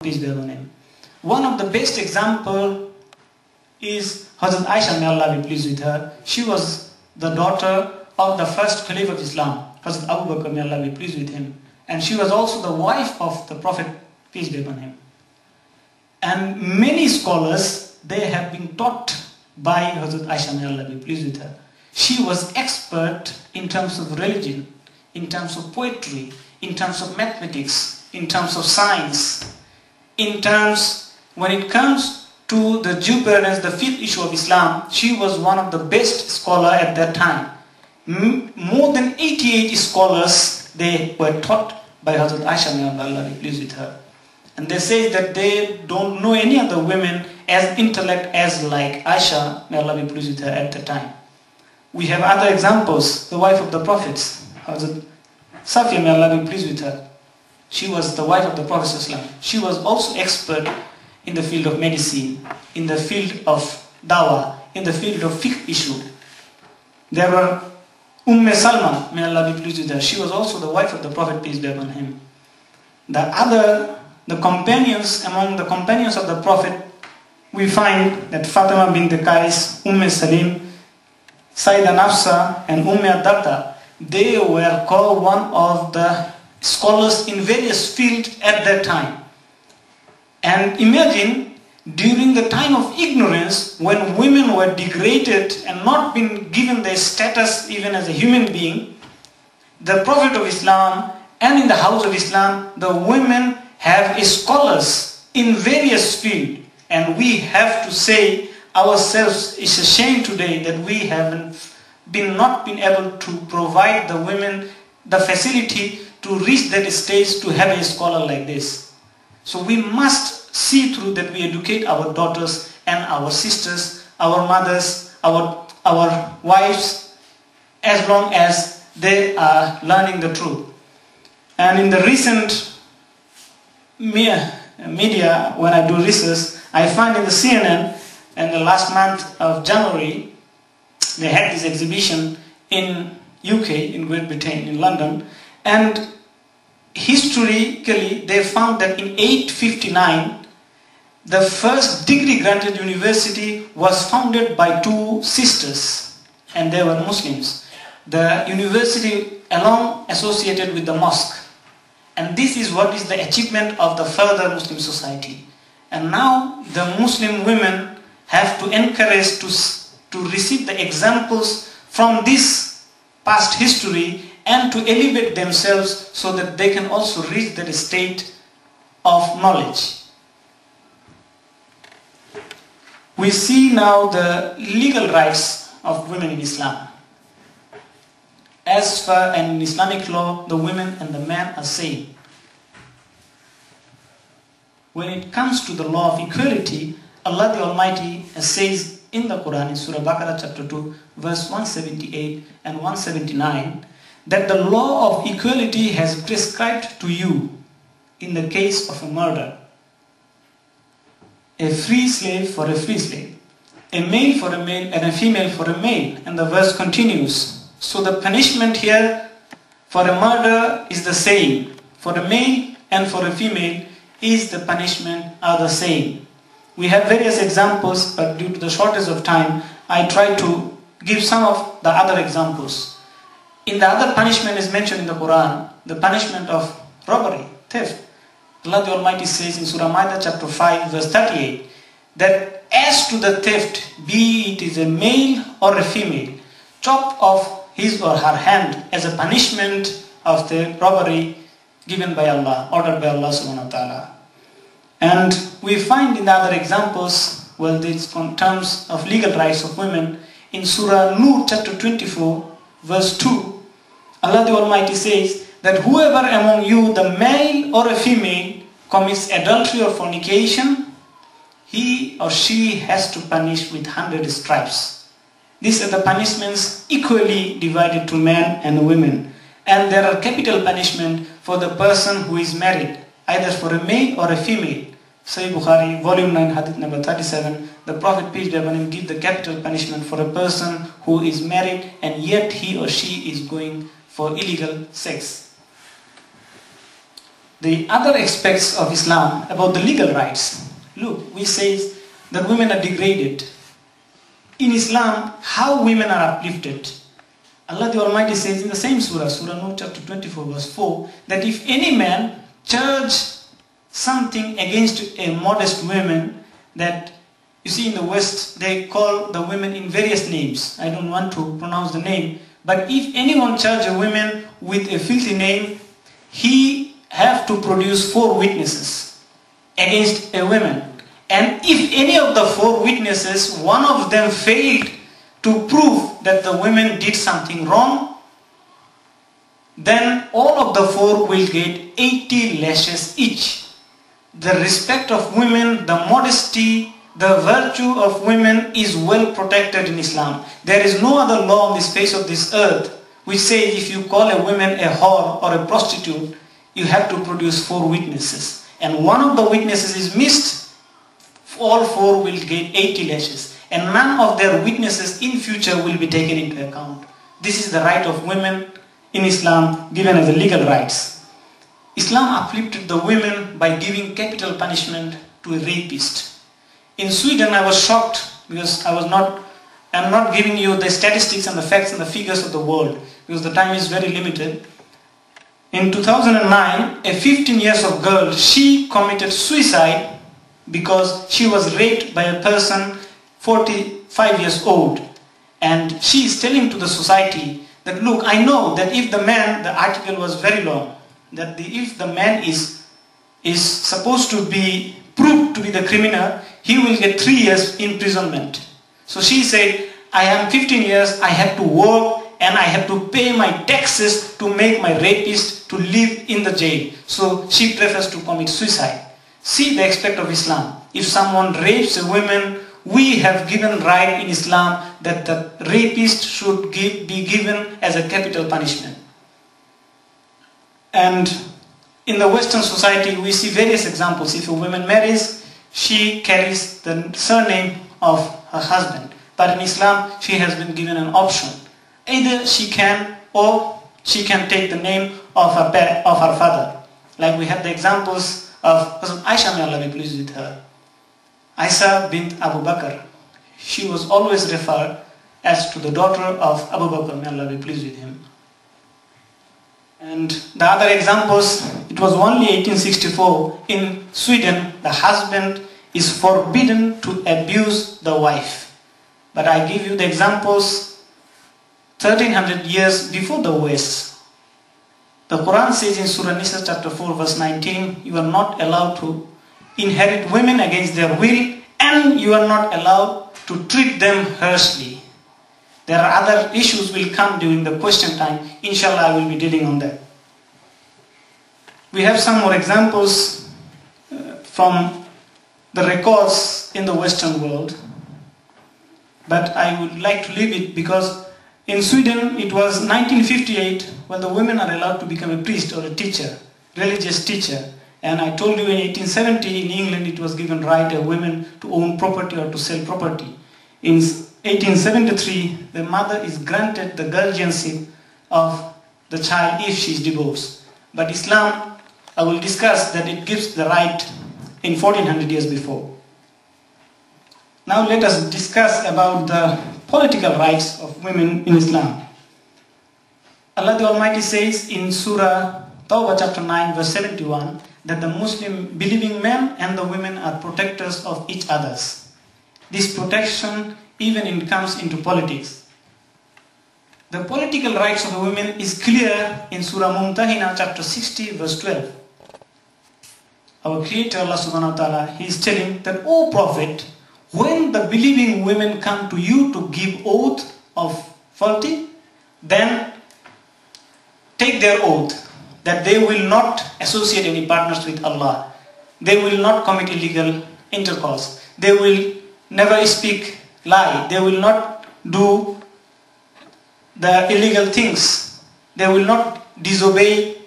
peace be upon him. One of the best example is Hazrat Aisha, may Allah be pleased with her. She was the daughter of the first Caliph of Islam, Hazrat Abu Bakr, may Allah be pleased with him. And she was also the wife of the Prophet, peace be upon him. And many scholars, they have been taught by Hazrat Aisha, may Allah be pleased with her. She was expert in terms of religion, in terms of poetry, in terms of mathematics, in terms of science, in terms, when it comes to the jurisprudence, the fifth issue of Islam, she was one of the best scholars at that time. More than 88 scholars, they were taught by Hazrat Aisha, may Allah be pleased with her. And they say that they don't know any other women as intellect as like Aisha, may Allah be pleased with her at the time. We have other examples, the wife of the prophets, Hazrat Safiya, may Allah be pleased with her. She was the wife of the Prophet ﷺ. She was also expert in the field of medicine, in the field of dawah, in the field of fiqh issue. There were Salma, may Allah be pleased with her. She was also the wife of the Prophet, peace be upon him. The companions, among the companions of the Prophet, we find that Fatima bint Qais, Salim, Sayyidah Nafsa and Darda, they were called one of the scholars in various fields at that time. And imagine, during the time of ignorance, when women were degraded and not been given their status even as a human being, the Prophet of Islam and in the house of Islam, the women have scholars in various fields. And we have to say ourselves, it's a shame today that we haven't not been able to provide the women the facility to reach that stage to have a scholar like this. So we must see through that we educate our daughters and our sisters, our mothers, our wives, as long as they are learning the truth. And in the recent media, when I do research, I find in the CNN, in the last month of January, they had this exhibition in UK, in Great Britain, in London, and historically they found that in 859, the first degree granted university was founded by two sisters, and they were Muslims. The university along associated with the mosque. And this is what is the achievement of the further Muslim society. And now the Muslim women have to encourage to receive the examples from this past history and to elevate themselves so that they can also reach that state of knowledge. We see now the legal rights of women in Islam. As far as in Islamic law, the women and the men are same. When it comes to the law of equality, Allah the Almighty says in the Quran, in Surah Baqarah chapter 2, verse 178 and 179, that the law of equality has prescribed to you in the case of a murder, a free slave for a free slave, a male for a male and a female for a male. And the verse continues. So the punishment here for a murder is the same. For a male and for a female is the punishment are the same. We have various examples, but due to the shortage of time, I try to give some of the other examples. In the other punishment is mentioned in the Quran, the punishment of robbery, theft. Allah the Almighty says in Surah Ma'idah chapter 5 verse 38, that as to the theft, be it is a male or a female, chop off his or her hand as a punishment of the robbery given by Allah, ordered by Allah subhanahu wa ta'ala. And we find in the other examples, well, this in terms of legal rights of women, in Surah Nur chapter 24 verse 2, Allah the Almighty says that whoever among you, the male or a female, commits adultery or fornication, he or she has to punish with 100 stripes. These are the punishments equally divided to men and women. And there are capital punishment for the person who is married, either for a male or a female. Sahih Bukhari, volume 9, hadith number 37, the Prophet, peace be upon him, gives the capital punishment for a person who is married and yet he or she is going for illegal sex. the other aspects of Islam about the legal rights. Look, we say that women are degraded. In Islam, how women are uplifted. Allah the Almighty says in the same surah, Surah Nur chapter 24 verse 4, that if any man charge something against a modest woman, that you see in the West they call the women in various names. I don't want to pronounce the name, but if anyone charge a woman with a filthy name, he have to produce 4 witnesses against a woman. And if any of the 4 witnesses, one of them failed to prove that the women did something wrong, then all of the 4 will get 80 lashes each. The respect of women, the modesty, the virtue of women is well protected in Islam. There is no other law on this face of this earth which says if you call a woman a whore or a prostitute, you have to produce 4 witnesses. And one of the witnesses is missed, all 4 will get 80 lashes. And none of their witnesses in future will be taken into account. This is the right of women in Islam given as a legal rights. Islam uplifted the women by giving capital punishment to a rapist. In Sweden I was shocked because I'm not giving you the statistics and the facts and the figures of the world because the time is very limited. In 2009, a 15 years old girl, she committed suicide because she was raped by a person 45 years old. And she is telling to the society that, look, I know that if the man, the article was very long, that if the man is supposed to be proved to be the criminal, he will get 3 years imprisonment. So she said, I am 15 years, I have to work and I have to pay my taxes to make my rapist to live in the jail. So she prefers to commit suicide. See the aspect of Islam. If someone rapes a woman, we have given right in Islam that the rapist should be given as a capital punishment. And in the Western society, we see various examples. If a woman marries, she carries the surname of her husband. But in Islam, she has been given an option. Either she can or she can take the name of her father. Like we have the examples of Aisha, may Allah be pleased with her. Aisha bint Abu Bakr. She was always referred as to the daughter of Abu Bakr, may Allah be pleased with him. And the other examples, it was only 1864 in Sweden, the husband is forbidden to abuse the wife. But I give you the examples 1300 years before the West. The Quran says in Surah Nisa chapter 4 verse 19, you are not allowed to inherit women against their will and you are not allowed to treat them harshly. There are other issues will come during the question time. Inshallah, I will be dealing on that. We have some more examples from the records in the Western world. But I would like to leave it because in Sweden it was 1958 when the women are allowed to become a priest or a teacher, religious teacher. And I told you in 1870 in England it was given right of women to own property or to sell property. In 1873 the mother is granted the guardianship of the child if she is divorced. But Islam, I will discuss that it gives the right in 1400 years before. Now let us discuss about the political rights of women in Islam. Allah the Almighty says in Surah Tawbah chapter 9 verse 71 that the Muslim believing men and the women are protectors of each others. This protection even comes into politics. The political rights of the women is clear in Surah Mumtahina chapter 60 verse 12. Our Creator Allah subhanahu wa ta'ala, He is telling that, O Prophet, when the believing women come to you to give oath of fealty, then take their oath that they will not associate any partners with Allah. They will not commit illegal intercourse. They will never speak lie. They will not do the illegal things. They will not disobey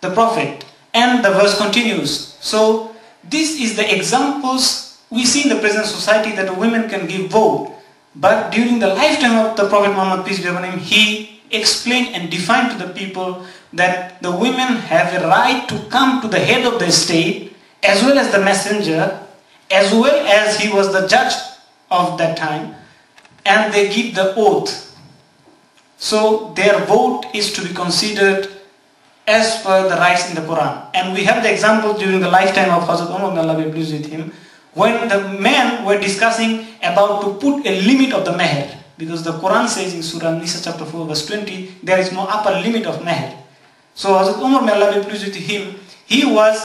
the Prophet. And the verse continues. So this is the examples we see in the present society that women can give vote. But during the lifetime of the Prophet Muhammad, peace be upon him, he explain and define to the people that the women have a right to come to the head of the state as well as the messenger, as well as he was the judge of that time, and they give the oath. So their vote is to be considered as per the rights in the Quran. And we have the example during the lifetime of Hazrat Umar, may Allah be pleased with him, when the men were discussing about to put a limit of the meher. Because the Quran says in Surah Nisa chapter 4 verse 20, there is no upper limit of meher. So Hazrat Umar, may Allah be pleased with him, he was